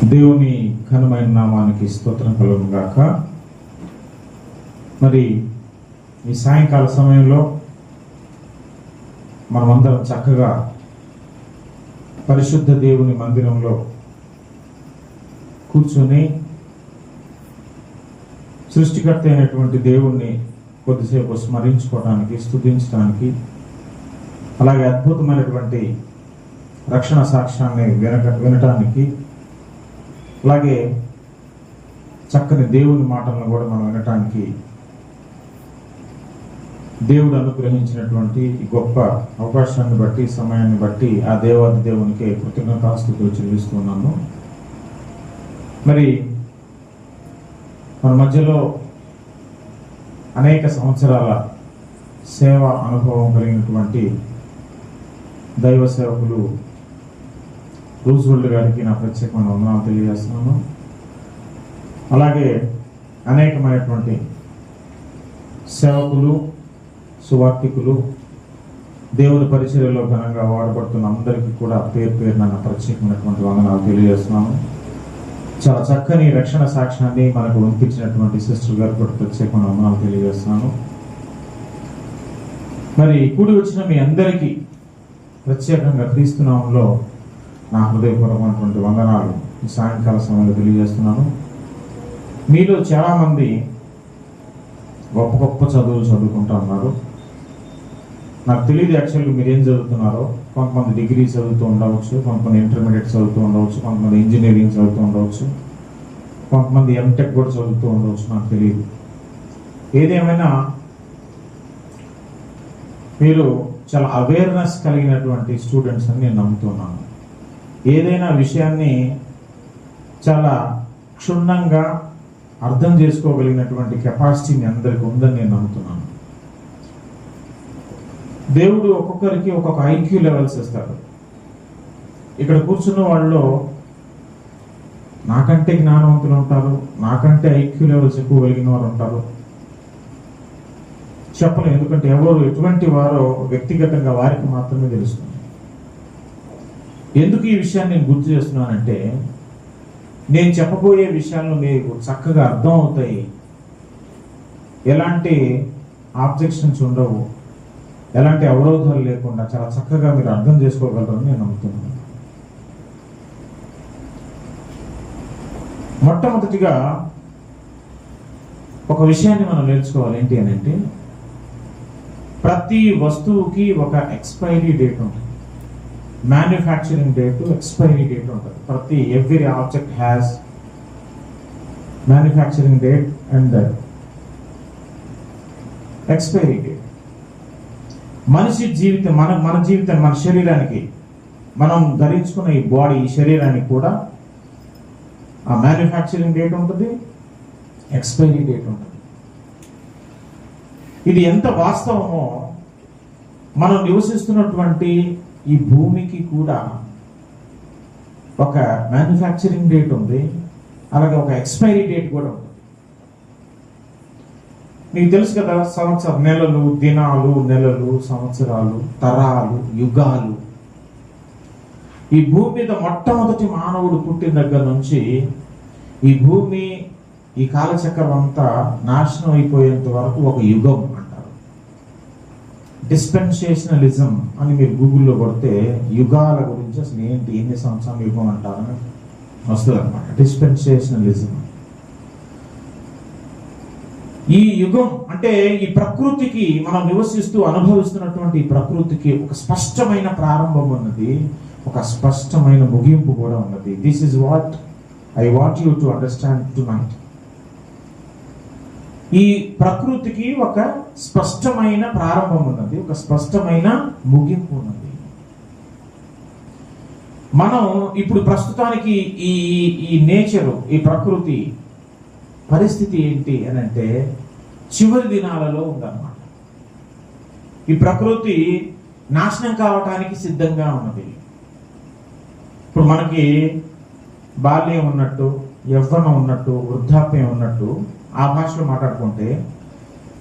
దేవుని ఘనమైన నామానికి స్తోత్రం కలుగును గాక. మరి ఈ సాయంకాల సమయంలో మనమందరం చక్కగా పరిశుద్ధ దేవుని మందిరంలో కూర్చొని సృష్టికర్త అయినటువంటి దేవుణ్ణి కొద్దిసేపు స్మరించుకోవడానికి, స్తుతించడానికి, అలాగే అద్భుతమైనటువంటి రక్షణ సాక్ష్యాన్ని వినటానికి, అలాగే చక్కని దేవుని మాటలను కూడా మనం వినటానికి దేవుడు అనుగ్రహించినటువంటి గొప్ప అవకాశాన్ని బట్టి, సమయాన్ని బట్టి ఆ దేవాది దేవునికి కృతజ్ఞతాస్తుతులు చెల్లిస్తున్నాను. మరి మన మధ్యలో అనేక సంవత్సరాల సేవా అనుభవం కలిగినటువంటి దైవ సేవకులు రూజ్వెల్ట్ గారికి నా ప్రత్యేకమైన వందనాలు తెలియజేస్తున్నాను. అలాగే అనేకమైనటువంటి సేవకులు, సువార్థికులు, దేవుని పరిచర్యలో ఘనంగా వాడబడుతున్న అందరికీ కూడా పేరు పేరున నా ప్రత్యేకమైనటువంటి వందనాలు తెలియజేస్తున్నాను. చాలా చక్కని రక్షణ సాక్ష్యాన్ని మనకు వినిపించినటువంటి సిస్టర్ గారు కూడా ప్రత్యేకమైన వందనాలు తెలియజేస్తున్నాను. మరి కూడి వచ్చిన మీ అందరికీ ప్రత్యేకంగా క్రీస్తు నామములో నా హృదయపూర్వకమైనటువంటి వందనాలు ఈ సాయంకాల సమయంలో తెలియజేస్తున్నాను. మీలో చాలామంది గొప్ప గొప్ప చదువులు చదువుకుంటూ ఉన్నారు. నాకు తెలియదు యాక్చువల్గా మీరు ఏం చదువుతున్నారో. కొంతమంది డిగ్రీ చదువుతూ ఉండవచ్చు, కొంతమంది ఇంటర్మీడియట్ చదువుతూ ఉండవచ్చు, కొంతమంది ఇంజనీరింగ్ చదువుతూ ఉండవచ్చు, కొంతమంది ఎంటెక్ కూడా చదువుతూ ఉండవచ్చు, నాకు తెలియదు. ఏదేమైనా మీరు చాలా అవేర్నెస్ కలిగినటువంటి స్టూడెంట్స్ అని నేను నమ్ముతున్నాను. ఏదైనా విషయాన్ని చాలా క్షుణ్ణంగా అర్థం చేసుకోగలిగినటువంటి కెపాసిటీ మీ అందరికీ ఉందని నేను నమ్ముతున్నాను. దేవుడు ఒక్కొక్కరికి ఒక్కొక్క ఐక్యూ లెవెల్స్ ఇస్తాడు. ఇక్కడ కూర్చున్న వాళ్ళు నాకంటే జ్ఞానవంతులు ఉంటారు, నాకంటే ఐక్యూ లెవెల్స్ ఎక్కువ కలిగిన వారు ఉంటారు. చెప్పలేం, ఎందుకంటే ఎవరు ఎటువంటి వారో వ్యక్తిగతంగా వారికి మాత్రమే తెలుస్తుంది. ఎందుకు ఈ విషయాన్ని నేను గుర్తు చేస్తున్నానంటే, నేను చెప్పబోయే విషయాలు మీకు చక్కగా అర్థం అవుతాయి, ఎలాంటి ఆబ్జెక్షన్స్ ఉండవు, ఎలాంటి అవరోధాలు లేకుండా చాలా చక్కగా మీరు అర్థం చేసుకోగలరని నేను నమ్ముతున్నాను. మొట్టమొదటిగా ఒక విషయాన్ని మనం నేర్చుకోవాలి. ఏంటి అని అంటే, ప్రతి వస్తువుకి ఒక ఎక్స్పైరీ డేట్ ఉంటుంది. మ్యానుఫ్యాక్చరింగ్ డేట్, ఎక్స్పైరీ డేట్ ఉంటుంది. ప్రతి every object has manufacturing date and expiry date. మనిషి జీవితం, మన జీవితం, మన శరీరానికి, మనం ధరించుకున్న ఈ బాడీ, ఈ శరీరానికి కూడా ఆ మ్యానుఫ్యాక్చరింగ్ డేట్ ఉంటుంది, ఎక్స్పైరీ డేట్ ఉంటుంది. ఇది ఎంత వాస్తవమో మనం నివసిస్తున్నటువంటి ఈ భూమికి కూడా ఒక మ్యానుఫ్యాక్చరింగ్ డేట్ ఉంది, అలాగే ఒక ఎక్స్పైరీ డేట్ కూడా ఉంది. మీకు తెలుసు కదా, నెలలు, దినాలు, నెలలు, సంవత్సరాలు, తరాలు, యుగాలు. ఈ భూమి మీద మొట్టమొదటి మానవుడు పుట్టిన దగ్గర నుంచి ఈ భూమి, ఈ కాలచక్రం అంతా నాశనం అయిపోయేంత వరకు ఒక యుగం అంటారు. డిస్పెన్సేషనలిజం అని మీరు గూగుల్లో కొడితే యుగాల గురించి అసలు ఏంటి, ఎన్ని సంవత్సరాల యుగం అంటారని వస్తుంది అనమాట. డిస్పెన్సేషనలిజం. ఈ యుగం అంటే ఈ ప్రకృతికి, మనం నివసిస్తూ అనుభవిస్తున్నటువంటి ఈ ప్రకృతికి ఒక స్పష్టమైన ప్రారంభం ఉన్నది, ఒక స్పష్టమైన ముగింపు కూడా ఉన్నది. This is what I want you to understand tonight. ఈ ప్రకృతికి ఒక స్పష్టమైన ప్రారంభం ఉన్నది, ఒక స్పష్టమైన ముగింపు ఉన్నది. మనం ఇప్పుడు ప్రస్తుతానికి ఈ నేచరు, ఈ ప్రకృతి పరిస్థితి ఏంటి అని అంటే, చివరి దినాలలో ఉందన్నమాట. ఈ ప్రకృతి నాశనం కావటానికి సిద్ధంగా ఉన్నది. ఇప్పుడు మనకి బాల్యం ఉన్నట్టు, యవ్వనం ఉన్నట్టు, వృద్ధాప్యం ఉన్నట్టు ఆ భాషలో మాట్లాడుకుంటే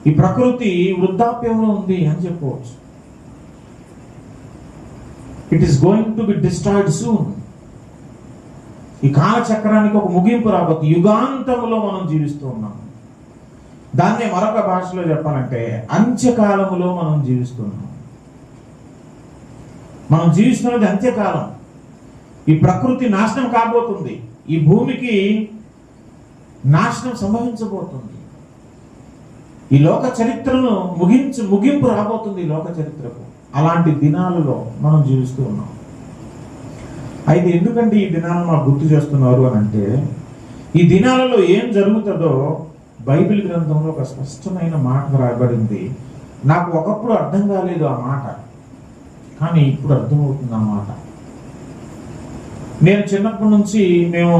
ఈ ప్రకృతి వృద్ధాప్యంలో ఉంది అని చెప్పవచ్చు. It is going to be destroyed soon. ఈ కాలచక్రానికి ఒక ముగింపు రాబోతుంది. యుగాంతంలో మనం జీవిస్తూ ఉన్నాం. దాన్నే మరొక భాషలో చెప్పాలంటే అంత్యకాలములో మనం జీవిస్తున్నాం. మనం జీవిస్తున్నది అంత్యకాలం. ఈ ప్రకృతి నాశనం కాబోతుంది. ఈ భూమికి నాశనం సంభవించబోతుంది. ఈ లోక చరిత్రను ముగింపు రాబోతుంది. ఈ లోక చరిత్రకు అలాంటి దినాలలో మనం జీవిస్తూ ఉన్నాం. అయితే ఎందుకంటే ఈ దినాలను మాకు గుర్తు చేస్తున్నారు అని అంటే, ఈ దినాలలో ఏం జరుగుతుందో బైబిల్ గ్రంథంలో ఒక స్పష్టమైన మాట రాయబడింది. నాకు ఒకప్పుడు అర్థం కాలేదు ఆ మాట, కానీ ఇప్పుడు అర్థమవుతుంది ఆ మాట. నేను చిన్నప్పటి నుంచి మేము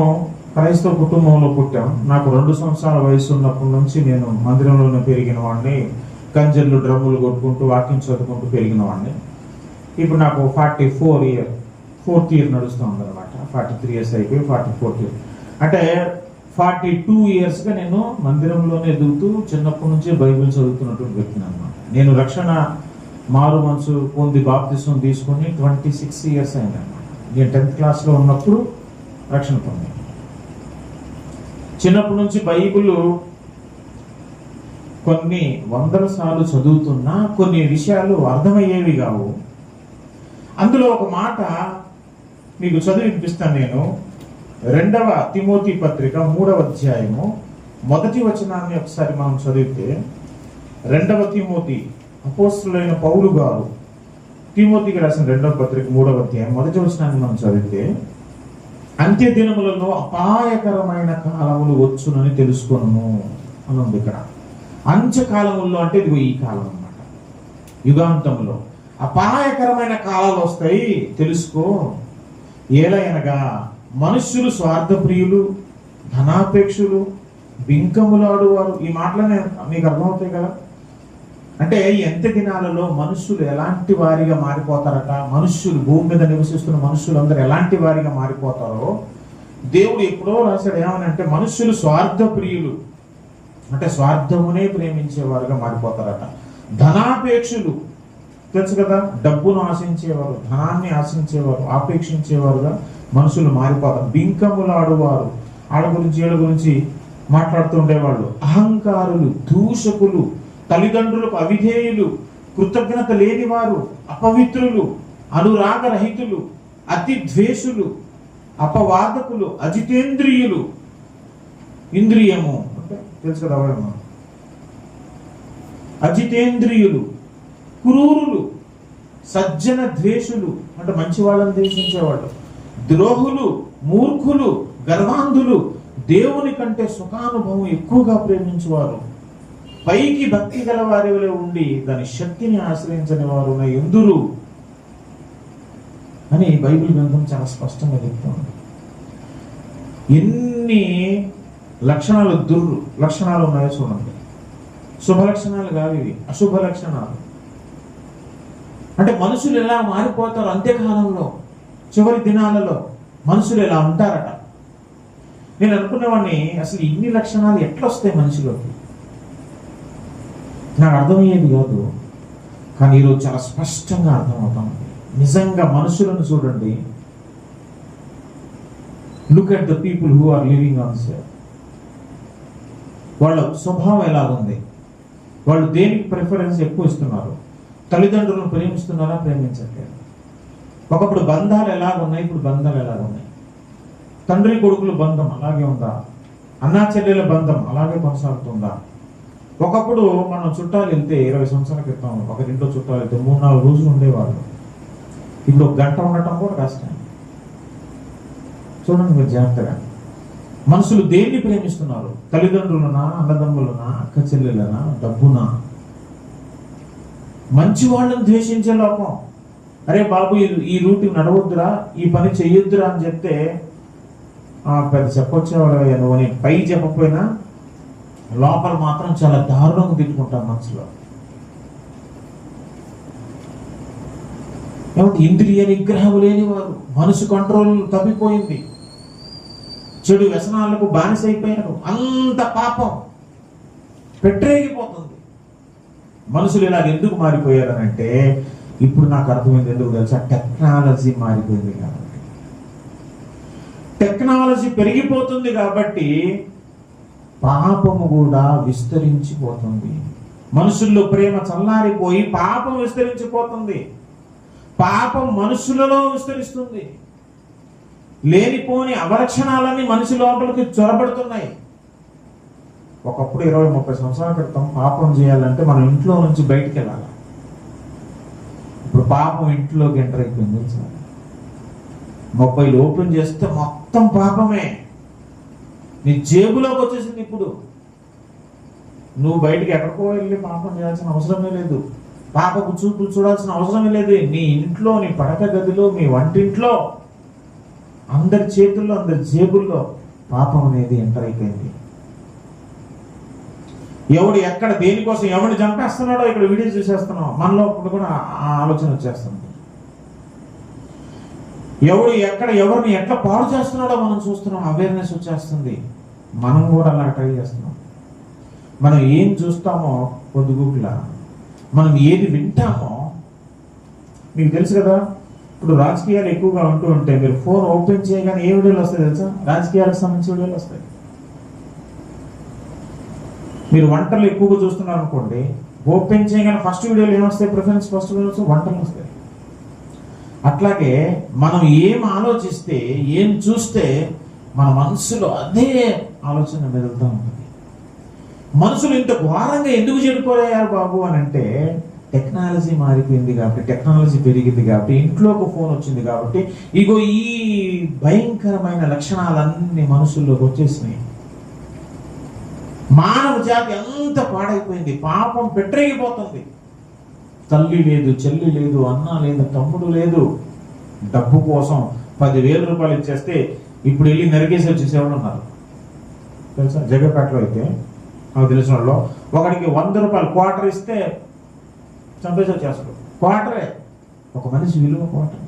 క్రైస్తవ కుటుంబంలో పుట్టాం. నాకు 2 సంవత్సరాల వయసు ఉన్నప్పటి నుంచి నేను మందిరంలోనే పెరిగిన వాడిని. కంజర్లు డ్రమ్ములు కొట్టుకుంటూ వాక్యం చదువుకుంటూ పెరిగిన వాడిని. ఇప్పుడు నాకు 4th ఇయర్ నడుస్తుంది అనమాట. 43 years అయిపోయి 44th year, అంటే 42 yearsగా నేను మందిరంలోనే ఎదుగుతూ చిన్నప్పటి నుంచే బైబిల్ చదువుతున్నటువంటి వ్యక్తిని అనమాట. నేను రక్షణ మారు మనసు పొంది బాప్తిసం తీసుకొని 26 years అయిందన్నమాట. నేను 10th క్లాస్లో ఉన్నప్పుడు రక్షణ పొందాను. చిన్నప్పటి నుంచి బైబిల్ కొన్ని వందల సార్లు చదువుతున్నా కొన్ని విషయాలు అర్థమయ్యేవి కావు. అందులో ఒక మాట మీకు చదివి వినిపిస్తాను. నేను 2వ తిమోతి పత్రిక 3వ అధ్యాయము 1వ వచనాన్ని ఒకసారి మనం చదివితే, 2వ తిమోతి అపోస్తలుడైన పౌలు గారు తిమోతికి రాసిన 2వ పత్రిక 3వ అధ్యాయం 1వ వచనాన్ని మనం చదివితే, అంత్య దినములలో అపాయకరమైన కాలములు వచ్చునని తెలుసుకొనుము అని ఉంది ఇక్కడ. అంత్యకాలముల్లో అంటే ఇది ఈ కాలం అన్నమాట. యుగాంతంలో అపాయకరమైన కాలాలు వస్తాయి తెలుసుకో. ఏలయనగా మనుష్యులు స్వార్థప్రియులు, ధనాపేక్షులు, బింకములాడువారు. ఈ మాటలనే మీకు అర్థమవుతాయి కదా. అంటే ఎంత దినాలలో మనుష్యులు ఎలాంటి వారిగా మారిపోతారట. మనుష్యులు, భూమి మీద నివసిస్తున్న మనుష్యులందరూ ఎలాంటి వారిగా మారిపోతారో దేవుడు ఎప్పుడో రాశాడు. ఏమని అంటే మనుష్యులు స్వార్థప్రియులు, అంటే స్వార్థమునే ప్రేమించేవారుగా మారిపోతారట. ధనాపేక్షులు, తెలుసు కదా, డబ్బును ఆశించేవారు, ధనాన్ని ఆశించేవారు, ఆపేక్షించేవారుగా మనుషులు మారిపోతారు. బింకములాడువారు, ఆడ గురించి ఏళ్ళ గురించి మాట్లాడుతూ ఉండేవాళ్ళు. అహంకారులు, దూషకులు, తల్లిదండ్రులకు అవిధేయులు, కృతజ్ఞత లేనివారు, అపవిత్రులు, అనురాగరహితులు, అతి ద్వేషులు, అపవాదకులు, అజితేంద్రియులు. ఇంద్రియము అంటే తెలుసు కదా, అజితేంద్రియులు, క్రూరులు, సజ్జన ద్వేషులు అంటే మంచి వాళ్ళని ద్వేషించేవాళ్ళు, ద్రోహులు, మూర్ఖులు, గర్వాంధులు, దేవుని కంటే సుఖానుభవం ఎక్కువగా ప్రేమించేవారు, పైకి భక్తి గల వారి వలె ఉండి దాని శక్తిని ఆశ్రయించని వారు ఎందురు అని బైబిల్ గ్రంథం చాలా స్పష్టంగా చెప్తుంది. ఎన్ని లక్షణాలు, లక్షణాలు ఉన్నాయో చూడండి. శుభ లక్షణాలు కావు ఇవి, అశుభ లక్షణాలు. అంటే మనుషులు ఎలా మారిపోతారు అంత్యకాలంలో, చివరి దినాలలో మనుషులు ఎలా ఉంటారట. నేను అనుకునేవాడిని, అసలు ఇన్ని లక్షణాలు ఎట్లా వస్తాయి మనిషిలోకి, నాకు అర్థమయ్యేది కాదు. కానీ ఈరోజు చాలా స్పష్టంగా అర్థమవుతాం. నిజంగా మనుషులను చూడండి. Look at the people who are living on earth. వాళ్ళ స్వభావం ఎలా ఉంది, వాళ్ళు దేనికి ప్రిఫరెన్స్ ఎక్కువ ఇస్తున్నారు, తల్లిదండ్రులను ప్రేమిస్తున్నారా, ప్రేమించట్లేదు. ఒకప్పుడు బంధాలు ఎలాగున్నాయి, ఇప్పుడు బంధాలు ఎలాగున్నాయి. తండ్రి కొడుకుల బంధం అలాగే ఉందా, అన్నా చెల్లెల బంధం అలాగే కొనసాగుతుందా. ఒకప్పుడు మనం చుట్టాలు వెళ్తే 20 సంవత్సరాల క్రితం ఒక ఇంట్లో చుట్టాలు వెళ్తే 3-4 రోజులు ఉండేవాళ్ళు. ఇప్పుడు 1 గంట ఉండటం కూడా కష్టం. చూడండి మీరు జాగ్రత్తగా. మనుషులు దేన్ని ప్రేమిస్తున్నారు, తల్లిదండ్రులనా, అన్నదమ్ములనా, అక్క చెల్లెలనా, డబ్బునా. మంచి వాళ్ళని ద్వేషించే లోపం. అరే బాబు ఈ రూట్ నడవద్దురా, ఈ పని చెయ్యొద్దురా అని చెప్తే పెద్ద చెప్పొచ్చేవాడు నువ్వు అని పై చెప్పకపోయినా లోపల మాత్రం చాలా దారుణంగా తిట్టుకుంటాం మనసులో. ఏమంటే ఇంద్రియ నిగ్రహం లేని వారు, మనసు కంట్రోల్ తప్పిపోయింది, చెడు వ్యసనాలకు బానిసైపోయారు. అంత పాపం పెట్టరేగిపోతుంది. మనుషులు ఇలా ఎందుకు మారిపోయారనంటే, ఇప్పుడు నాకు అర్థమైంది ఎందుకు తెలుసా, టెక్నాలజీ మారిపోయింది కాబట్టి. టెక్నాలజీ పెరిగిపోతుంది కాబట్టి పాపము కూడా విస్తరించిపోతుంది. మనుషుల్లో ప్రేమ చల్లారిపోయి పాపం విస్తరించిపోతుంది. పాపం మనుషులలో విస్తరిస్తుంది. లేనిపోని అవలక్షణాలన్నీ మనిషి లోపలికి చొరబడుతున్నాయి. ఒకప్పుడు 20-30 సంవత్సరాల క్రితం పాపం చేయాలంటే మనం ఇంట్లో నుంచి బయటికి వెళ్ళాలి. ఇప్పుడు పాపం ఇంట్లోకి ఎంటర్ అయిపోయింది. మొబైల్ ఓపెన్ చేస్తే మొత్తం పాపమే నీ జేబులోకి వచ్చేసింది. ఇప్పుడు నువ్వు బయటికి ఎక్కడికో వెళ్ళి పాపం చేయాల్సిన అవసరమే లేదు. పాపపు చూపులు చూడాల్సిన అవసరమే లేదు. నీ ఇంట్లో, నీ పడక గదిలో, మీ వంటింట్లో, అందరి చేతుల్లో, అందరి జేబుల్లో పాపం అనేది ఎంటర్ అయిపోయింది. ఎవడు ఎక్కడ దేనికోసం ఎవరిని చంపేస్తున్నాడో ఇక్కడ వీడియో చూసేస్తున్నాం. మనలో కూడా ఆ ఆలోచన వచ్చేస్తుంది. ఎవడు ఎక్కడ ఎవరిని ఎట్లా పాడు చేస్తున్నాడో మనం చూస్తున్నాం. అవేర్నెస్ వచ్చేస్తుంది. మనం కూడా అలా ట్రై చేస్తున్నాం. మనం ఏం చూస్తామో పొద్దుగుట్లా, మనం ఏది వింటామో మీకు తెలుసు కదా. ఇప్పుడు రాజకీయాలు ఎక్కువగా ఉంటూ ఉంటే మీరు ఫోన్ ఓపెన్ చేయగానే ఏ వీడియోలు వస్తాయి తెలుసా? రాజకీయాలకు సంబంధించిన వీడియోలు వస్తాయి. మీరు వంటలు ఎక్కువగా చూస్తున్నారు అనుకోండి, ఓపెన్ చేయగానే ఫస్ట్ వీడియోలు ఏమొస్తాయి? ప్రిఫరెన్స్ ఫస్ట్ వీడియోస్ వంటలు వస్తాయి. అట్లాగే మనం ఏం ఆలోచిస్తే, ఏం చూస్తే మన మనసులో అదే ఆలోచన మెదులుతూ ఉంటుంది. మనుషులు ఇంత ఘోరంగా ఎందుకు చెడిపోయారు బాబు అని అంటే, టెక్నాలజీ మారిపోయింది కాబట్టి, టెక్నాలజీ పెరిగింది కాబట్టి, ఇంట్లో ఒక ఫోన్ వచ్చింది కాబట్టి, ఇగో ఈ భయంకరమైన లక్షణాలన్నీ మనుషుల్లోకి వచ్చేసినాయి. మానవ జాతి అంత పాడైపోయింది. పాపం పెట్టరేగిపోతుంది. తల్లి లేదు, చెల్లి లేదు, అన్న లేదు, తమ్ముడు లేదు. డబ్బు కోసం 10,000 రూపాయలు ఇచ్చేస్తే ఇప్పుడు వెళ్ళి నరికేసి వచ్చేసేవాళ్ళు ఉన్నారు తెలుసా. జగపేటలో అయితే నాకు తెలిసిన వాళ్ళు ఒకడికి 100 రూపాయలు క్వార్టర్ ఇస్తే చంపేసి వచ్చేస్తాడు. క్వార్టరే, ఒక మనిషి విలువ క్వార్టర్.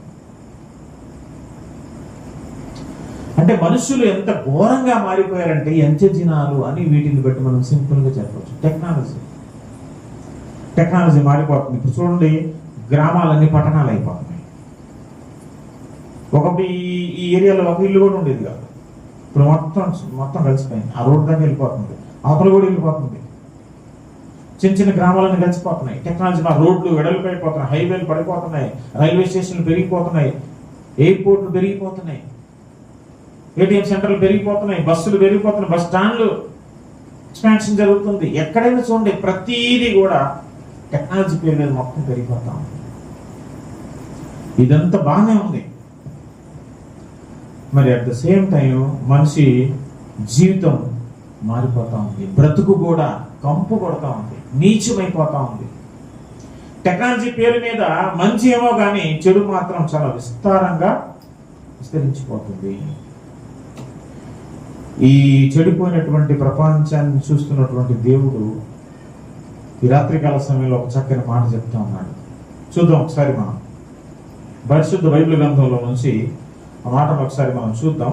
అంటే మనుషులు ఎంత ఘోరంగా మారిపోయారంటే అంత్యదినాలు అని వీటిని బట్టి మనం సింపుల్గా చెప్పవచ్చు. టెక్నాలజీ మారిపోతుంది. ఇప్పుడు చూడండి, గ్రామాలన్నీ పట్టణాలు అయిపోతున్నాయి. ఒకటి ఈ ఏరియాలో ఒక ఇల్లు కూడా ఉండేది కాదు. ఇప్పుడు మొత్తం కలిసిపోయింది. ఆ రోడ్డు దాకా వెళ్ళిపోతుంది, అవతల కూడా వెళ్ళిపోతుంది. చిన్న చిన్న గ్రామాలన్నీ కలిసిపోతున్నాయి. టెక్నాలజీ మా రోడ్లు వెడల్పు అయిపోతున్నాయి, హైవేలు పడిపోతున్నాయి, రైల్వే స్టేషన్లు పెరిగిపోతున్నాయి, ఎయిర్పోర్ట్లు పెరిగిపోతున్నాయి, ఏటీఎం సెంటర్లు పెరిగిపోతున్నాయి, బస్సులు పెరిగిపోతున్నాయి, బస్ స్టాండ్లు ఎక్స్పాన్షన్ జరుగుతుంది. ఎక్కడైనా చూడండి, ప్రతిదీ కూడా టెక్నాలజీ పేరు మీద మొత్తం పెరిగిపోతా ఉంది. ఇదంతా బాగానే ఉంది. మరి అట్ ద సేమ్ టైం మనిషి జీవితం మారిపోతా ఉంది. బ్రతుకు కూడా కంపు కొడతా ఉంది, నీచమైపోతా ఉంది. టెక్నాలజీ పేరు మీద మంచి ఏమో కానీ చెడు మాత్రం చాలా విస్తారంగా విస్తరించిపోతుంది. ఈ చెడిపోయినటువంటి ప్రపంచాన్ని చూస్తున్నటువంటి దేవుడు ఈ రాత్రికాల సమయంలో ఒక చక్కని మాట చెప్తా ఉన్నాడు. చూద్దాం ఒకసారి. మనం పరిశుద్ధ బైబిల్ గ్రంథంలో నుంచి ఆ మాటను ఒకసారి మనం చూద్దాం.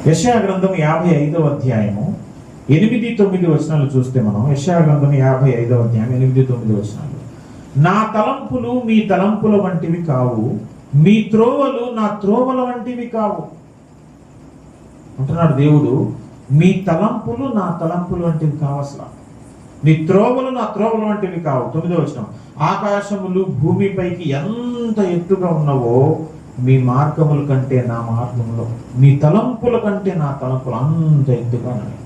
యెషయా గ్రంథం 55వ అధ్యాయము 8-9 వచనాలు చూస్తే మనం యెషయా గ్రంథం 55వ అధ్యాయం 8-9 వచనాలు. నా తలంపులు మీ తలంపుల వంటివి కావు, మీ త్రోవలు నా త్రోవల వంటివి కావు అంటున్నాడు దేవుడు. మీ తలంపులు నా తలంపులు వంటివి కావు, అసలు మీ త్రోవలు నా త్రోవల వంటివి కావు. 9వ వచనం. ఆకాశములు భూమిపైకి ఎంత ఎత్తుగా ఉన్నవో మీ మార్గముల కంటే నా మార్గములో, మీ తలంపుల కంటే నా తలంపులు అంత ఎత్తుగా ఉన్నాయి.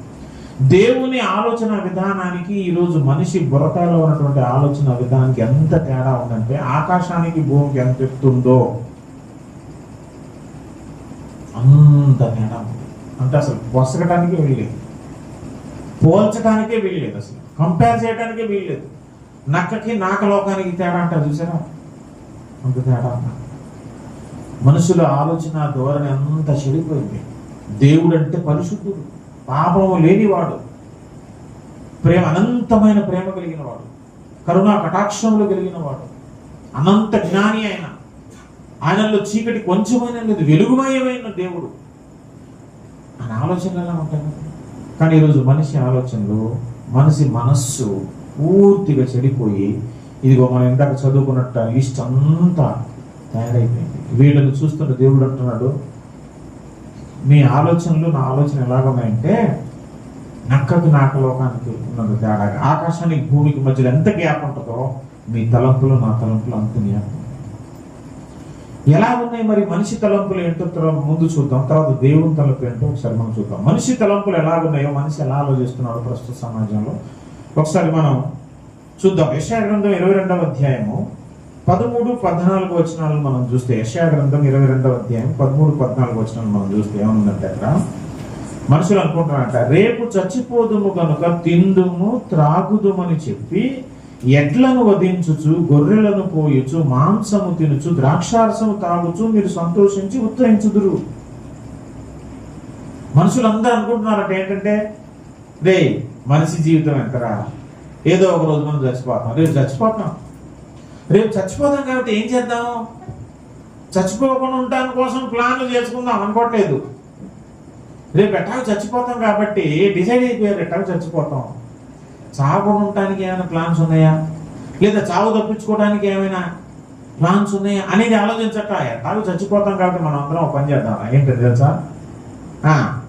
దేవుని ఆలోచన విధానానికి ఈరోజు మనిషి బుర్రకాయలో ఉన్నటువంటి ఆలోచన విధానానికి ఎంత తేడా ఉందంటే, ఆకాశానికి భూమికి ఎంత ఎత్తుందో అంత తేడా ఉంది. అంటే అసలు పొసగటానికే వీల్లేదు, పోల్చడానికే వీల్లేదు, అసలు కంపేర్ చేయడానికే వీల్లేదు. నక్కకి నాకలోకానికి తేడా అంటారు చూసారా, అంత తేడా అన్న. మనుషుల ఆలోచన ధోరణి అంత చెడిపోయింది. దేవుడు అంటే పరిశుద్ధుడు, పాపము లేనివాడు, ప్రేమ అనంతమైన ప్రేమ కలిగిన వాడు, కరుణా కటాక్షములు కలిగిన వాడు, అనంత జ్ఞాని ఆయన. ఆయనలో చీకటి కొంచెమైన లేదు, వెలుగుమయమైన దేవుడు. ఆయన ఆలోచనలు ఎలా ఉంటాయి? కానీ ఈరోజు మనిషి ఆలోచనలు, మనిషి మనస్సు పూర్తిగా చెడిపోయి ఇదిగో మనం ఇందాక చదువుకున్నట్ట లిస్ట్ అంతా తయారైపోయింది. వీళ్ళని చూస్తున్న దేవుడు అంటున్నాడు, మీ ఆలోచనలు నా ఆలోచన ఎలాగున్నాయంటే నక్కకి నాకలోకానికి ఉన్నది తేడాగా. ఆకాశానికి భూమికి మధ్యలో ఎంత గ్యాప్ ఉంటుందో మీ తలంపులు నా తలంపులు అంత గ్యాప్. ఎలా ఉన్నాయి మరి మనిషి తలంపులు ఏంటో ముందు చూద్దాం, తర్వాత దేవుని తలంపు ఏంటో ఒకసారి మనం చూద్దాం. మనిషి తలంపులు ఎలాగున్నాయో, మనిషి ఎలా ఆలోచిస్తున్నాడో ప్రస్తుత సమాజంలో ఒకసారి మనం చూద్దాం. యెషయా గ్రంథం 22వ అధ్యాయము 13-14 వచనాలను మనం చూస్తే, యెషయా గ్రంథం 22వ అధ్యాయం 13-14 వచనాలను మనం చూస్తే ఏమనుందంటే, అక్కడ మనుషులు అనుకుంటున్నారంట, రేపు చచ్చిపోదుము కనుక తిందుము త్రాగుదుమని చెప్పి ఎడ్లను వధించుచు గొర్రెలను పోయుచు మాంసము తినుచు ద్రాక్షారసము తాగుచు మీరు సంతోషించి ఉత్తరించుదురు. మనుషులందరూ అనుకుంటున్నారంట ఏంటంటే, రే మనిషి జీవితం ఎంతరా, ఏదో ఒక రోజు మనం చచ్చిపోతాం, రేపు చచ్చిపోతాం కాబట్టి ఏం చేద్దాం, చచ్చిపోకుండా ఉండటానికి కోసం ప్లాన్లు చేసుకుందాం అనుకోవట్లేదు. రేపు ఎట్టాగో చచ్చిపోతాం కాబట్టి డిసైడ్ అయిపోయారు, ఎట్టాగో చచ్చిపోతాం. చావకుండా ఉండటానికి ఏమైనా ప్లాన్స్ ఉన్నాయా, లేదా చావు తప్పించుకోవడానికి ఏమైనా ప్లాన్స్ ఉన్నాయా అనేది ఆలోచించట. ఎట్టాగో చచ్చిపోతాం కాబట్టి మనం అందరం ఒక పని చేద్దాం, ఏంటది తెలుసా,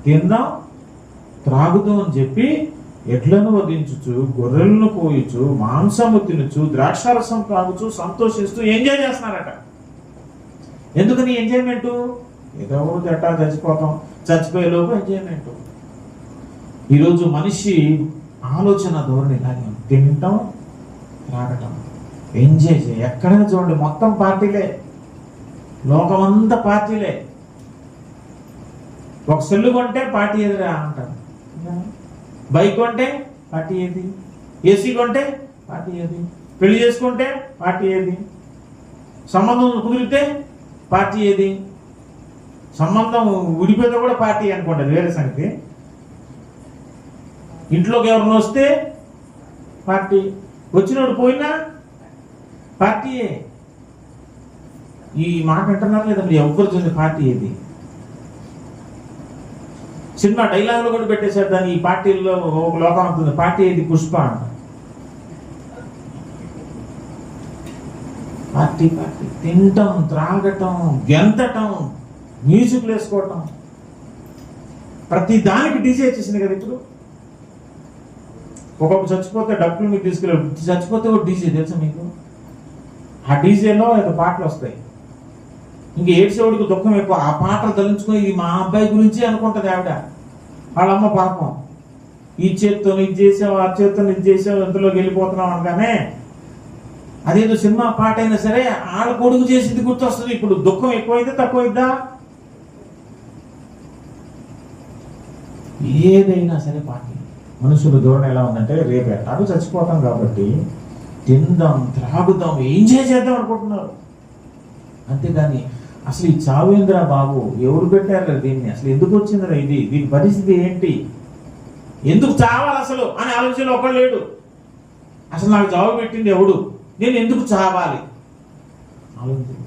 తిందాం త్రాగుదాం అని చెప్పి ఎడ్లను వధించుచు గొర్రెలను కోయుచు మాంసము తినుచు ద్రాక్షారసం తాగుచు సంతోషిస్తూ ఎంజాయ్ చేస్తున్నారట. ఎందుకని ఎంజాయ్మెంట్, ఏదో రోజు ఎట్టా చచ్చిపోతాం, చచ్చిపోయేలోపు ఎంజాయ్మెంట్. ఈరోజు మనిషి ఆలోచన ధోరణి ఇలాగే, తింటాం త్రాగటం ఎంజాయ్ చేయ. ఎక్కడైనా చూడండి మొత్తం పార్టీలే, లోకమంతా పార్టీలే. ఒక సెల్లు కొంటే పార్టీ ఎదురా అంటారు, బైక్ కొంటే పార్టీ ఏది, ఏసీ కొంటే పార్టీ ఏది, పెళ్లి చేసుకుంటే పార్టీ ఏది, సంబంధం కుదిరితే పార్టీ ఏది, సంబంధం విడిపోతే కూడా పార్టీ అనుకోండి, అది వేరే సంగతి. ఇంట్లోకి ఎవరిని వస్తే పార్టీ, వచ్చినోడు పోయినా పార్టీయే. ఈ మాట అంటున్నారు లేదా మీరు, ఎవరు చూసి పార్టీ ఏది. సినిమా డైలాగులు కూడా పెట్టేశారు దాన్ని, ఈ పార్టీల్లో ఒక లోకం అవుతుంది, పార్టీ ఏది పుష్ప అంట. పార్టీ పార్టీ, తినటం త్రాగటం గెంతటం మ్యూజిక్లు వేసుకోవటం, ప్రతి దానికి డీజే వచ్చేసింది కదా. ఇప్పుడు ఒక్కొక్క చచ్చిపోతే డబ్బులు మీకు తీసుకెళ్ళారు, చచ్చిపోతే ఒక డీజే తెలుసా మీకు, ఆ డీజేలో ఏదో పాటలు వస్తాయి. ఇంక ఏడ్చేవాడికి దుఃఖం ఎక్కువ, ఆ పాటలు తలుచుకొని ఇది మా అబ్బాయి గురించి అనుకుంటుంది ఆవిడ, వాళ్ళమ్మ పాపం. ఈ చేత్తో ఇది చేసావు, ఆ చేత్తో ఇది చేసావు, ఎంతలోకి వెళ్ళిపోతున్నావు అనగానే అదేదో సినిమా పాట అయినా సరే ఆడ కొడుకు చేసింది గుర్తొస్తుంది. ఇప్పుడు దుఃఖం ఎక్కువైతే తక్కువైద్దా, ఏదైనా సరే పార్టీ. మనుషుల ధోరణి ఎలా ఉందంటే, రేపు ఎట్లాగో చచ్చిపోతాం కాబట్టి తిందాం త్రాగుదాం ఎంజాయ్ చేద్దాం అనుకుంటున్నారు. అంతేగాని అసలు ఈ చావేంద్రా బాబు, ఎవరు పెట్టారు దీన్ని, అసలు ఎందుకు వచ్చిందిరా ఇది, దీని పరిస్థితి ఏంటి, ఎందుకు చావాలి అసలు అని ఆలోచన ఒకడు లేడు. అసలు నాకు చావు పెట్టింది ఎవడు, నేను ఎందుకు చావాలి ఆలోచన.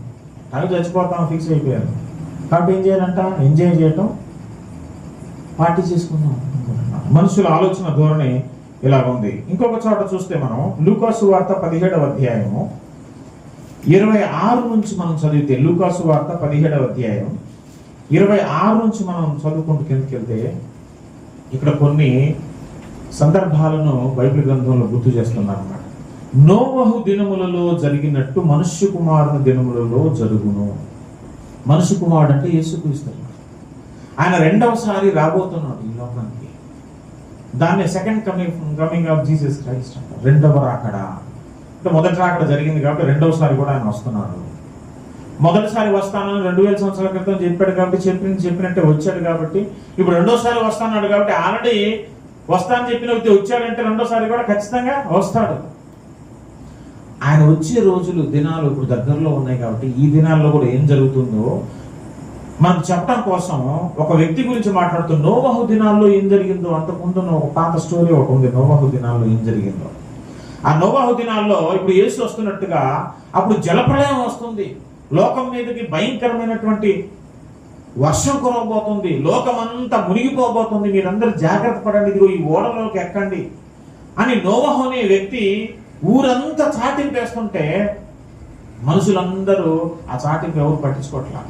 అవి చచ్చిపోతాం ఫిక్స్ అయిపోయారు కాబట్టి ఏం చేయాలంట, ఎంజాయ్ చేయటం, పార్టీ చేసుకుందాం. మనుషుల ఆలోచన ధోరణి ఇలా ఉంది. ఇంకొక చోట చూస్తే మనం లూకాసు వార్త 17వ అధ్యాయము 26 నుంచి మనం చదివితే, లూకాసు వార్త 17వ అధ్యాయం 26 నుంచి మనం చదువుకుంటూ కిందకి వెళ్తే, ఇక్కడ కొన్ని సందర్భాలను బైబిల్ గ్రంథంలో గుర్తు చేస్తున్నారు అన్నమాట. నోవహు దినములలో జరిగినట్టు మనుష్య కుమారుని దినములలో జరుగును. మనుష్య కుమారుడు అంటే యేసుక్రీస్తు, ఆయన రెండవసారి రాబోతున్నాడు ఈ లోకానికి. దాన్ని second coming of Jesus Christ అంటారు, రెండవ రాకడ. అంటే మొదటి రాకడ జరిగింది కాబట్టి రెండవసారి కూడా ఆయన వస్తున్నాడు. మొదటిసారి వస్తానని 2000 సంవత్సరాల క్రితం చెప్పాడు కాబట్టి చెప్పినట్టే వచ్చాడు కాబట్టి, ఇప్పుడు రెండోసారి వస్తాడు కాబట్టి ఆల్రెడీ వస్తానని చెప్పిన వ్యక్తి వచ్చాడంటే రెండోసారి కూడా ఖచ్చితంగా వస్తాడు. ఆయన వచ్చే రోజులు దినాలు ఇప్పుడు దగ్గరలో ఉన్నాయి కాబట్టి ఈ దినాల్లో కూడా ఏం జరుగుతుందో మనకు చెప్పడం కోసం ఒక వ్యక్తి గురించి మాట్లాడుతూ, నోవహు దినాల్లో ఏం జరిగిందో, అంతకుముందు ఒక పాత స్టోరీ ఒకటి ఉంది, నోవహు దినాల్లో ఏం జరిగిందో. ఆ నోవహు దినాల్లో ఇప్పుడు యేసు వస్తున్నట్టుగా అప్పుడు జలప్రళయం వస్తుంది, లోకం మీదకి భయంకరమైనటువంటి వర్షం కురవబోతుంది, లోకమంతా మునిగిపోబోతుంది, మీరందరూ జాగ్రత్త పడండి, ఇదిగో ఈ ఓడలోకి ఎక్కండి అని నోవహు అనే వ్యక్తి ఊరంతా చాటింపు వేస్తుంటే మనుషులందరూ ఆ చాటింపు ఎవరు పట్టించుకోవట్లా,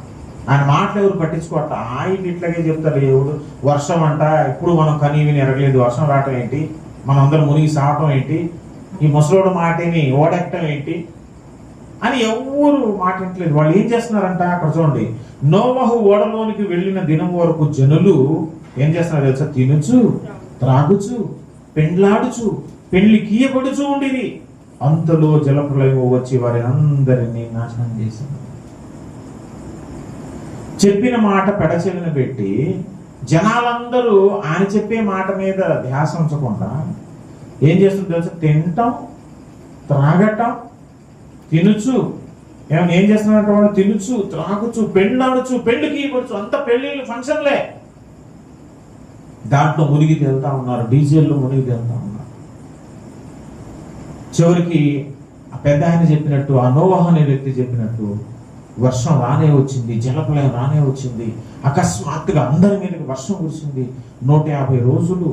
ఆయన మాటలు ఎవరు పట్టించుకోవట్లా. ఆయన ఇట్లాగే చెప్తారు, ఎవడు వర్షం అంట, ఇప్పుడు మనం కనీవిని ఎరగలేదు, వర్షం రావటం ఏంటి, మనం అందరం మునిగి సావటం ఏంటి, ఈ ముసలోడు మాటని ఓడెక్కటం ఏంటి అని ఎవరు మాట్లాడలేదు. వాళ్ళు ఏం చేస్తున్నారంట, అక్కడ చూడండి, నోవహు ఓడలోనికి వెళ్ళిన దినం వరకు జనులు ఏం చేస్తున్నారు తెలుసా, తినుచు త్రాగుచు పెండ్లాడుచు పెళ్లి కీయబడుచు ఉండిరి. అంతలో జలప్రలయం వచ్చి వారి అందరినీ నాశనం చేసింది. చెప్పిన మాట పెడచెవిన పెట్టి జనాలందరూ ఆయన చెప్పే మాట మీద ధ్యాస ఉంచకుండా ఏం చేస్తుంది తెలుసా, తినటం త్రాగటం తినుచు, ఏం చేస్తున్నట్టు వాళ్ళు తినుచు త్రాగుచు పెండ్లాడుచు పెళ్లికి ఇవ్వచ్చు, అంత పెళ్లిళ్ళు ఫంక్షన్లే, దాంట్లో మునిగి తేలుతా ఉన్నారు, డీజేల్లో మునిగి తేలుతా ఉన్నారు. చివరికి ఆ పెద్ద ఆయన చెప్పినట్టు, ఆ నోవహు అనే వ్యక్తి చెప్పినట్టు వర్షం రానే వచ్చింది, జలప్రలయం రానే వచ్చింది. అకస్మాత్తుగా అందరి మీదకి వర్షం కురిసింది. 150 రోజులు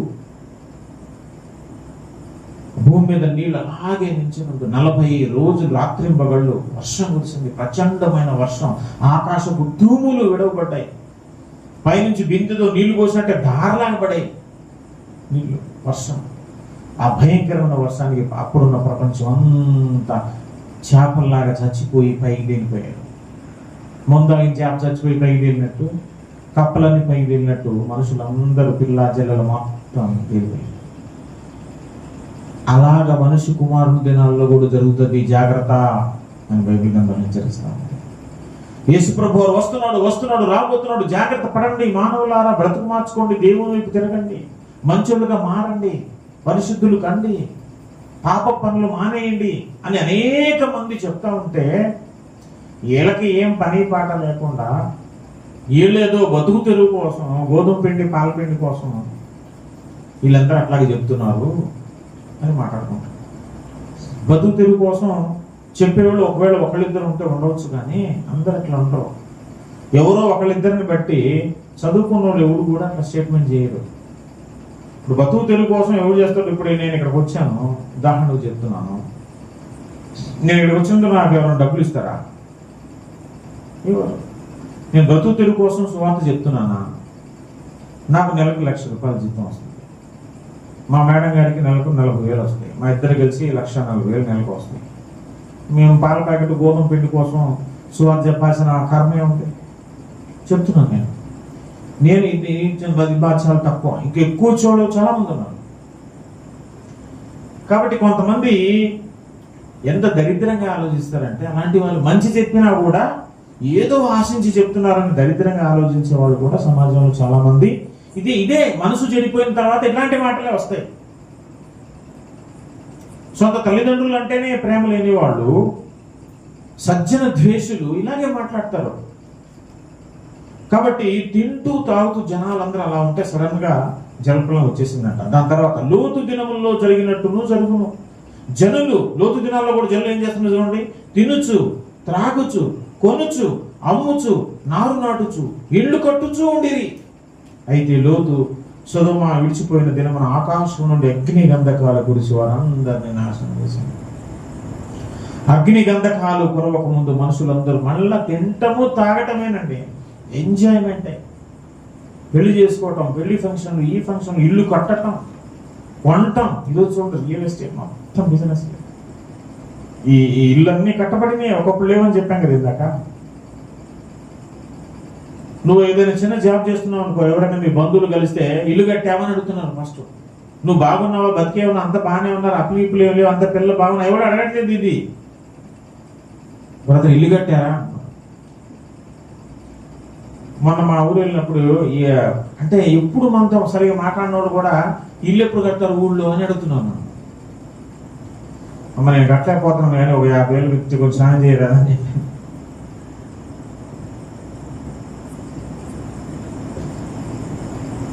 భూమి మీద నీళ్ళు అలాగే నిలిచినట్టు 40 రోజులు రాత్రింబగళ్ళు వర్షం కురిసింది, ప్రచండమైన వర్షం. ఆకాశపు తూములు విడవబడ్డాయి, పైనుంచి బిందెతో నీళ్లు పోసినట్టే ధారలాగా పడాయి నీళ్లు, వర్షం. ఆ భయంకరమైన వర్షానికి అప్పుడున్న ప్రపంచం అంతా చేపల్లాగా చచ్చిపోయి పైకి తేలిపోయారు. ముందాగి చేప చచ్చిపోయి పైకి తేలినట్టు, కప్పలన్నీ పైకి తేలినట్టు మనుషులందరూ పిల్ల జల్లలు మొత్తం తేలిపోయారు. అలాగా మనిషి కుమారుని దినాల్లో కూడా జరుగుతుంది, జాగ్రత్త అని బైబిల్ గ్రంథం హెచ్చరిస్తాం. యేసుప్రభు వస్తున్నాడు రాబోతున్నాడు, జాగ్రత్త పడండి మానవులారా, బ్రతుకు మార్చుకోండి, దేవుని వైపు తిరగండి, మంచోళ్ళుగా మారండి, పరిశుద్ధులు కండి, పాప పనులు మానేయండి అని అనేక మంది చెప్తా ఉంటే వీళ్ళకి ఏం పని పాట లేకుండా వీళ్ళేదో బతుకు తెరువు కోసం, గోధుమ పిండి పాల పిండి కోసం వీళ్ళందరూ అట్లాగే చెప్తున్నారు అని మాట్లాడుకుంటారు. బతుకు తెరువు కోసం చెప్పేవాళ్ళు ఒకవేళ ఒకళ్ళిద్దరు ఉంటే ఉండవచ్చు, కానీ అందరు అట్లా ఉండరు. ఎవరో ఒకళ్ళిద్దరిని బట్టి చదువుకున్న వాళ్ళు ఎవరు కూడా అట్లా స్టేట్మెంట్ చేయరు. ఇప్పుడు బతుకు తెరువు కోసం ఎవరు చేస్తారు? ఇప్పుడు నేను ఇక్కడికి వచ్చాను, ఉదాహరణకు చెప్తున్నాను, నేను ఇక్కడికి వచ్చినందుకు నాకు ఎవరైనా డబ్బులు ఇస్తారా? ఇవ్వరు. నేను బతుకు తెరువు కోసం సువార్త చెప్తున్నానా? నాకు నెలకు ₹1,00,000 జీతం వస్తుంది, మా మేడం గారికి నెలకు 40,000 వస్తాయి, మా ఇద్దరు కలిసి 1,40,000 నెలకు వస్తాయి. మేము పాల ప్యాకెట్ గోధుమ పిండి కోసం సువార్త చెప్పాల్సిన కర్మే ఉంది. చెప్తున్నాను నేను ఇది చాలా తక్కువ, ఇంకా ఎక్కువ చూడ చాలా మంది ఉన్నారు. కాబట్టి కొంతమంది ఎంత దరిద్రంగా ఆలోచిస్తారంటే, అలాంటి వాళ్ళు మంచి చెప్పినా కూడా ఏదో ఆశించి చెప్తున్నారని దరిద్రంగా ఆలోచించే వాళ్ళు కూడా సమాజంలో చాలా మంది. ఇదే మనసు చెడిపోయిన తర్వాత ఇలాంటి మాటలే వస్తాయి. సొంత తల్లిదండ్రులు అంటేనే ప్రేమ లేని వాళ్ళు, సజ్జన ద్వేషులు ఇలాగే మాట్లాడతారు. కాబట్టి తింటూ తాగుతూ జనాలందరూ అలా ఉంటే సడన్ గా జలప్రలయం వచ్చేసిందంట. దాని తర్వాత లోతు దినముల్లో జరిగినట్టును జరుగును. జనులు లోతు దినాల్లో కూడా జనులు ఏం చేస్తున్నారు చూడండి, తినుచు త్రాగుచు కొనుచు అమ్ముచు నారు నాటుచు ఇళ్ళు కట్టుచూ ఉండిరి. అయితే లోతు సొదొమ విడిచిపోయిన దినమున ఆకాశం నుండి అగ్ని గంధకాల కురిసి వారందరినీ నాశనం చేసింది. అగ్ని గంధకాలు కురవక ముందు మనుషులందరూ మళ్ళా తింటము తాగటమేనండి, ఎంజాయ్మెంటే. పెళ్లి చేసుకోవటం, పెళ్లి ఫంక్షన్లు, ఈ ఫంక్షన్లు, ఇల్లు కట్టడం, కొనటం. ఈరోజు చూడండి రియల్ ఎస్టేట్ మొత్తం బిజినెస్. ఈ ఇల్లు అన్నీ కట్టబడినాయి, ఒకప్పుడు లేవని చెప్పాం కదా ఇందాక. నువ్వు ఏదైనా చిన్న జాబ్ చేస్తున్నావు అనుకో, ఎవరైనా మీ బంధువులు కలిస్తే ఇల్లు కట్టావని అడుగుతున్నారు ఫస్ట్. నువ్వు బాగున్నావా, బతికేవన్నా, అంత బాగానే ఉన్నారు, అప్పులు ఇప్పులు ఏం లేవు, అంత పిల్లలు బాగున్నా, ఎవరు అడగట్లేదు. ఇది బ్రదర్ ఇల్లు కట్టారా? మొన్న మా ఊరు వెళ్ళినప్పుడు అంటే ఎప్పుడు మనతో సరిగా మాట్లాడినోడు కూడా ఇల్లు ఎప్పుడు కట్టారు ఊళ్ళో అని అడుగుతున్నాను. అమ్మ నేను కట్టలేకపోతున్నాను కానీ ఒక 50,000 వ్యక్తి కొంచెం సాయం చేయరా అని చెప్పి.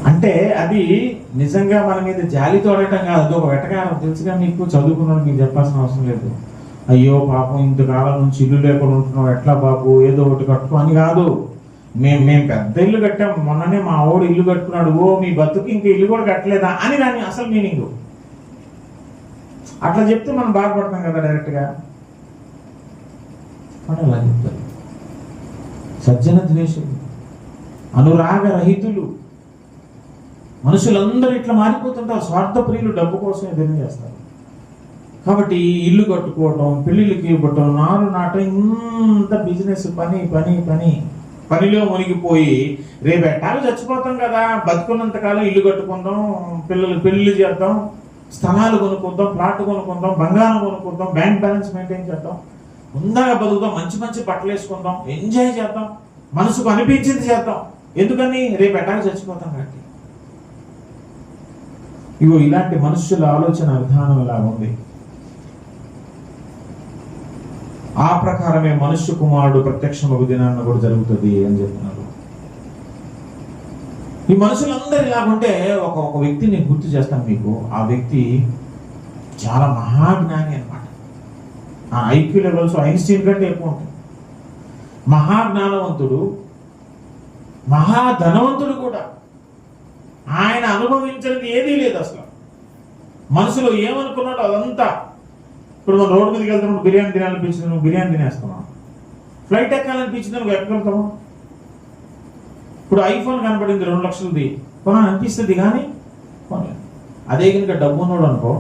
అంటే అది నిజంగా మన మీద జాలితో అడగటం కాదు, అది ఒక వెటకారం. తెలుసుగా మీకు, చదువుకున్నాడు, మీకు చెప్పాల్సిన అవసరం లేదు. అయ్యో పాపం ఇంతకాలం నుంచి ఇల్లు లేకుండా ఉంటున్నావు, ఎట్లా బాబు ఏదో ఒకటి కట్టుకో అని కాదు. మేము పెద్ద ఇల్లు కట్టాం, మొన్ననే మా వాడు ఇల్లు కట్టుకున్నాడు, ఓ మీ బతుకు ఇంకా ఇల్లు కూడా కట్టలేదా అని దాని అసలు మీనింగ్. అట్లా చెప్తే మనం బాధపడతాం కదా డైరెక్ట్గా. వాడు అలా చెప్తారు. సజ్జన ద్వేషులు, అనురాగ రహితులు, మనుషులందరూ ఇట్లా మారిపోతుంటారు. స్వార్థప్రియులు, డబ్బు కోసం ఎదురు చేస్తారు. కాబట్టి ఇల్లు కట్టుకోవడం, పెళ్ళిళ్ళకి ఇవ్వటం, నాటం, ఇంత బిజినెస్, పని పని పని పనిలో మునిగిపోయి రేపు ఎట్టాలు చచ్చిపోతాం కదా, బతుకున్నంతకాలం ఇల్లు కట్టుకుందాం, పెళ్ళిళ్ళు చేద్దాం, స్థలాలు కొనుక్కుందాం, ప్లాట్ కొనుక్కుందాం, బంగారం కొనుక్కుందాం, బ్యాంక్ బ్యాలెన్స్ మెయింటైన్ చేద్దాం, ఉందాగా బతుకుదాం, మంచి మంచి బట్టలు వేసుకుందాం, ఎంజాయ్ చేద్దాం, మనసుకు అనిపించింది చేద్దాం. ఎందుకని? రేపు ఎట్టాలు చచ్చిపోతాం కాబట్టి. ఇగో ఇలాంటి మనుషుల ఆలోచన విధానం ఇలా ఉంది. ఆ ప్రకారమే మనుష్య కుమారుడు ప్రత్యక్షమగు దినాన్న కూడా జరుగుతుంది అని చెప్తున్నారు. ఈ మనుషులందరూ ఇలాగుంటే ఒక వ్యక్తిని గుర్తు చేస్తాను మీకు. ఆ వ్యక్తి చాలా మహాజ్ఞాని అన్నమాట. ఆ ఐక్యూ లెవెల్స్ ఐన్స్టీన్ కంటే ఎక్కువ ఉంటాయి. మహాజ్ఞానవంతుడు, మహాధనవంతుడు కూడా. ఆయన అనుభవించినది ఏదీ లేదు అసలు. మనసులో ఏమనుకున్నాడో అదంతా. ఇప్పుడు మనం రోడ్డు మీదకి వెళ్తాం, బిర్యానీ తినాలనిపించింది, నువ్వు బిర్యానీ తినేస్తున్నావు. ఫ్లైట్ ఎక్కాలనిపించింది, నువ్వు ఎక్కగలుగుతావు. ఇప్పుడు ఐఫోన్ కనపడింది 2 లక్షలది, కొనాలనిపిస్తుంది కానీ కొనలేదు. అదే కనుక డబ్బు ఉన్నాడు అనుకో,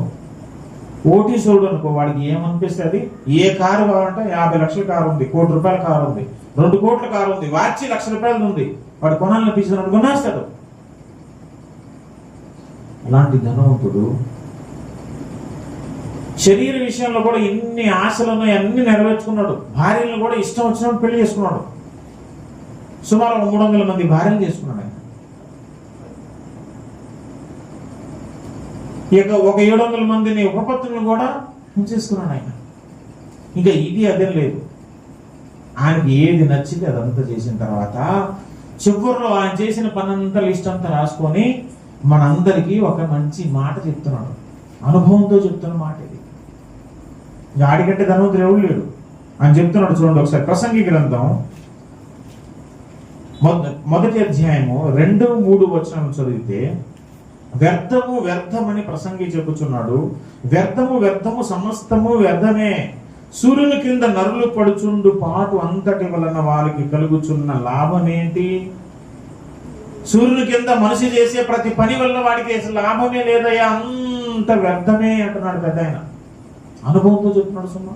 ఓటీసోడు అనుకో, వాడికి ఏమనిపిస్తుంది? ఏ కారు కావాలంటే 50 లక్షల కారు ఉంది, 1 కోటి రూపాయల కారు ఉంది, 2 కోట్ల కారు ఉంది, వాచి 1,00,000 రూపాయలు ఉంది, వాడు కొనాలనిపించింది కొనేస్తాడు. అలాంటి ధనవంతుడు శరీర విషయంలో కూడా ఎన్ని ఆశలు ఉన్నాయి అన్ని నెరవేర్చుకున్నాడు. భార్యలను కూడా ఇష్టం వచ్చినప్పుడు పెళ్లి చేసుకున్నాడు. సుమారు 300 మంది భార్యలు చేసుకున్నాడు ఆయన. ఇక ఒక 700 మందిని ఉపపత్తులను కూడా చేసుకున్నాడు ఆయన. ఇంకా ఇది అదే లేదు. ఆయనకి ఏది నచ్చింది అదంతా చేసిన తర్వాత చివరిలో ఆయన చేసిన పనంతా లిస్ట్ అంతా రాసుకొని మనందరికీ ఒక మంచి మాట చెప్తున్నాడు. అనుభవంతో చెప్తున్న మాట ఇది. ఆడికంటే ధనవంతుడు ఎవడు లేడు అని చెప్తున్నాడు. చూడండి ఒకసారి ప్రసంగి గ్రంథం మొదటి అధ్యాయము 2-3 వచనాలు చదివితే, వ్యర్థము వ్యర్థమని ప్రసంగి చెప్పుచున్నాడు. వ్యర్థము వ్యర్థము సమస్తము వ్యర్థమే. సూర్యుని కింద నరులు పడుచుండు పాటు అంతటి వలన వారికి కలుగుచున్న లాభమేంటి? సూర్యుని కింద మనిషి చేసే ప్రతి పని వల్ల వాడికి అసలు లాభమే లేదయ్యా, అంత వ్యర్థమే అంటున్నాడు పెద్ద ఆయన. అనుభవంతో చెప్తున్నాడు. సుమా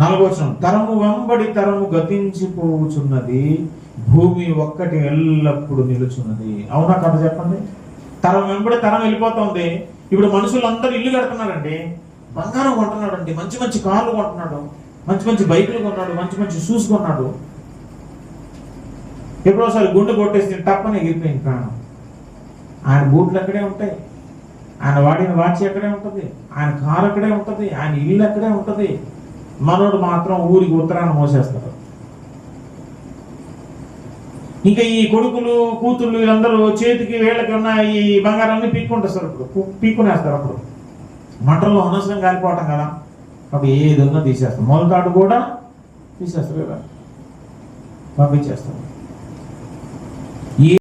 4వ వచనం, తరము వెంబడి తరము గతించిపోచున్నది, భూమి ఒక్కటి ఎల్లప్పుడు నిలుచున్నది. అవునా కథ చెప్పండి. తరం వెంబడి తరం వెళ్ళిపోతుంది. ఇప్పుడు మనుషులందరూ ఇల్లు కడుతున్నారండి, బంగారం కొంటున్నాడు అండి, మంచి మంచి కార్లు కొంటున్నాడు, మంచి మంచి బైకులు కొన్నాడు, మంచి మంచి షూస్ కొన్నాడు. ఎప్పుడోసారి గుండె కొట్టేసి తప్పని ఎగిరిపోయింది ప్రాణం. ఆయన బూట్లు అక్కడే ఉంటాయి, ఆయన వాడిన వాచి అక్కడే ఉంటుంది, ఆయన కారు అక్కడే ఉంటుంది, ఆయన ఇల్లు అక్కడే ఉంటుంది. మనోడు మాత్రం ఊరికి ఉత్తరాన్ని మోసేస్తాడు. ఇంకా ఈ కొడుకులు కూతుళ్ళు వీళ్ళందరూ చేతికి వేళ్ళకి ఉన్న ఈ బంగారాన్ని పీక్కుంటారు. ఇప్పుడు పీక్కునేస్తారు. అప్పుడు మంటల్లో అనవసరం కాలిపోవటం కదా, అప్పుడు ఏది ఉన్నా తీసేస్తారు. మొదటాడు కూడా తీసేస్తారు కదా, పంపించేస్తారు.